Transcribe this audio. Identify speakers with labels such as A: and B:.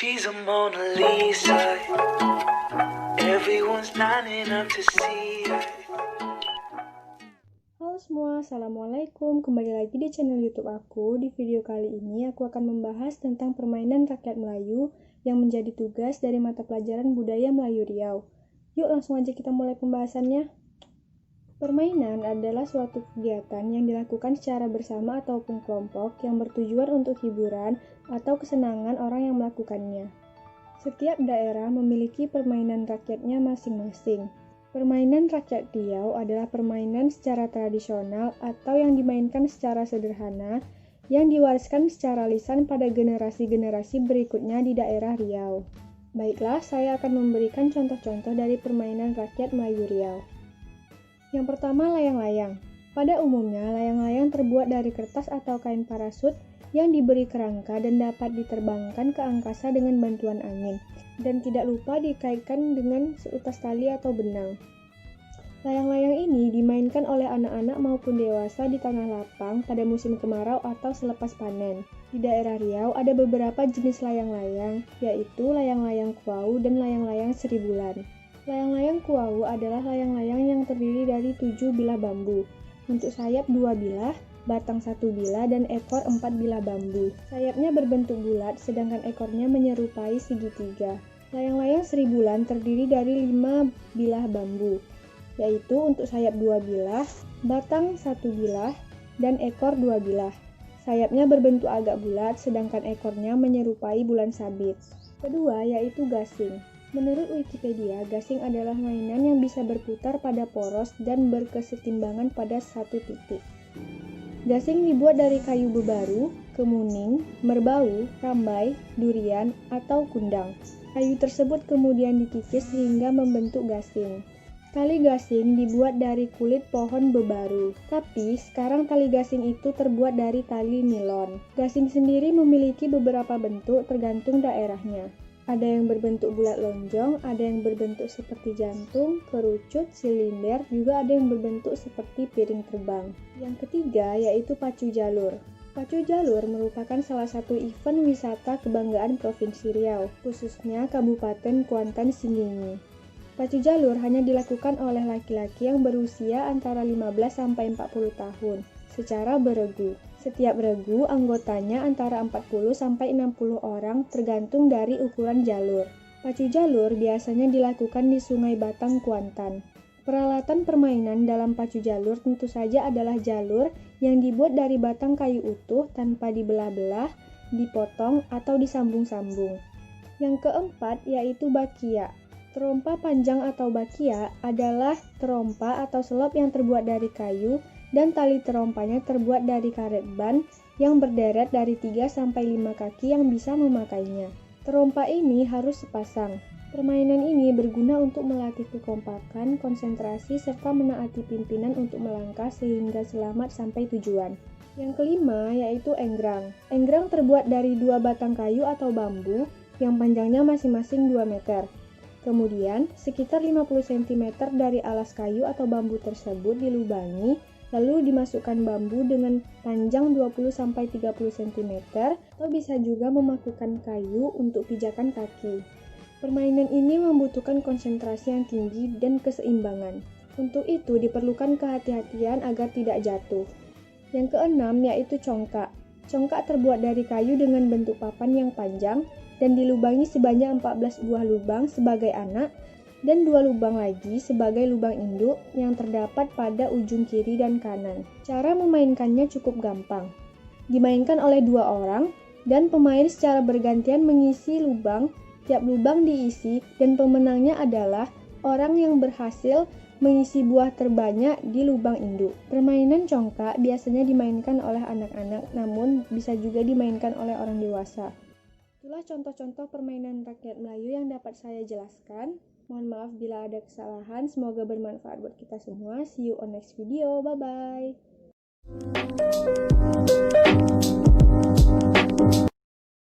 A: She's a Mona Lisa. Everyone's lining up to see her.
B: Halo semua, Assalamualaikum. Kembali lagi di channel YouTube aku. Di video kali ini aku akan membahas tentang permainan rakyat Melayu yang menjadi tugas dari mata pelajaran Budaya Melayu Riau. Yuk langsung aja kita mulai pembahasannya. Permainan adalah suatu kegiatan yang dilakukan secara bersama ataupun kelompok yang bertujuan untuk hiburan atau kesenangan orang yang melakukannya. Setiap daerah memiliki permainan rakyatnya masing-masing. Permainan rakyat Riau adalah permainan secara tradisional atau yang dimainkan secara sederhana yang diwariskan secara lisan pada generasi-generasi berikutnya di daerah Riau. Baiklah, saya akan memberikan contoh-contoh dari permainan rakyat Melayu Riau. Yang pertama, layang-layang. Pada umumnya, layang-layang terbuat dari kertas atau kain parasut yang diberi kerangka dan dapat diterbangkan ke angkasa dengan bantuan angin, dan tidak lupa dikaitkan dengan seutas tali atau benang. Layang-layang ini dimainkan oleh anak-anak maupun dewasa di tanah lapang pada musim kemarau atau selepas panen. Di daerah Riau ada beberapa jenis layang-layang, yaitu layang-layang kuau dan layang-layang seribulan. Layang-layang kuau adalah layang-layang yang terdiri dari 7 bilah bambu. Untuk sayap 2 bilah, batang 1 bilah, dan ekor 4 bilah bambu. Sayapnya berbentuk bulat, sedangkan ekornya menyerupai segitiga. Layang-layang seribulan terdiri dari 5 bilah bambu, yaitu untuk sayap 2 bilah, batang 1 bilah, dan ekor 2 bilah. Sayapnya berbentuk agak bulat, sedangkan ekornya menyerupai bulan sabit. Kedua, yaitu gasing. Menurut Wikipedia, gasing adalah mainan yang bisa berputar pada poros dan berkesetimbangan pada satu titik. Gasing dibuat dari kayu bebaru, kemuning, merbau, rambai, durian, atau kundang. Kayu tersebut kemudian dikikis hingga membentuk gasing. Tali gasing dibuat dari kulit pohon bebaru, tapi sekarang tali gasing itu terbuat dari tali nilon. Gasing sendiri memiliki beberapa bentuk tergantung daerahnya. Ada yang berbentuk bulat lonjong, ada yang berbentuk seperti jantung, kerucut, silinder, juga ada yang berbentuk seperti piring terbang. Yang ketiga yaitu pacu jalur. Pacu jalur merupakan salah satu event wisata kebanggaan Provinsi Riau, khususnya Kabupaten Kuantan Singingi. Pacu jalur hanya dilakukan oleh laki-laki yang berusia antara 15-40 tahun, secara beregu. Setiap regu anggotanya antara 40-60 orang tergantung dari ukuran jalur. Pacu jalur biasanya dilakukan di Sungai Batang, Kuantan. Peralatan permainan dalam pacu jalur tentu saja adalah jalur yang dibuat dari batang kayu utuh tanpa dibelah-belah, dipotong, atau disambung-sambung. Yang keempat yaitu bakia. Terompa panjang atau bakia adalah terompa atau selop yang terbuat dari kayu dan tali terompanya terbuat dari karet ban yang berderet dari 3-5 kaki yang bisa memakainya. Terompa ini harus sepasang. Permainan ini berguna untuk melatih kekompakan, konsentrasi, serta menaati pimpinan untuk melangkah sehingga selamat sampai tujuan. Yang kelima yaitu enggrang. Enggrang terbuat dari 2 batang kayu atau bambu yang panjangnya masing-masing 2 meter. Kemudian, sekitar 50 cm dari alas kayu atau bambu tersebut dilubangi, lalu dimasukkan bambu dengan panjang 20-30 cm atau bisa juga memakukan kayu untuk pijakan kaki. Permainan ini membutuhkan konsentrasi yang tinggi dan keseimbangan. Untuk itu diperlukan kehati-hatian agar tidak jatuh. Yang keenam yaitu congkak. Congkak terbuat dari kayu dengan bentuk papan yang panjang dan dilubangi sebanyak 14 buah lubang sebagai anak dan 2 lubang lagi sebagai lubang induk yang terdapat pada ujung kiri dan kanan. Cara memainkannya cukup gampang. Dimainkan oleh 2 orang dan pemain secara bergantian mengisi lubang, tiap lubang diisi dan pemenangnya adalah orang yang berhasil mengisi buah terbanyak di lubang induk. Permainan congkak biasanya dimainkan oleh anak-anak, namun bisa juga dimainkan oleh orang dewasa. Itulah contoh-contoh permainan rakyat Melayu yang dapat saya jelaskan. Mohon maaf bila ada kesalahan, semoga bermanfaat buat kita semua. See you on next video, bye-bye.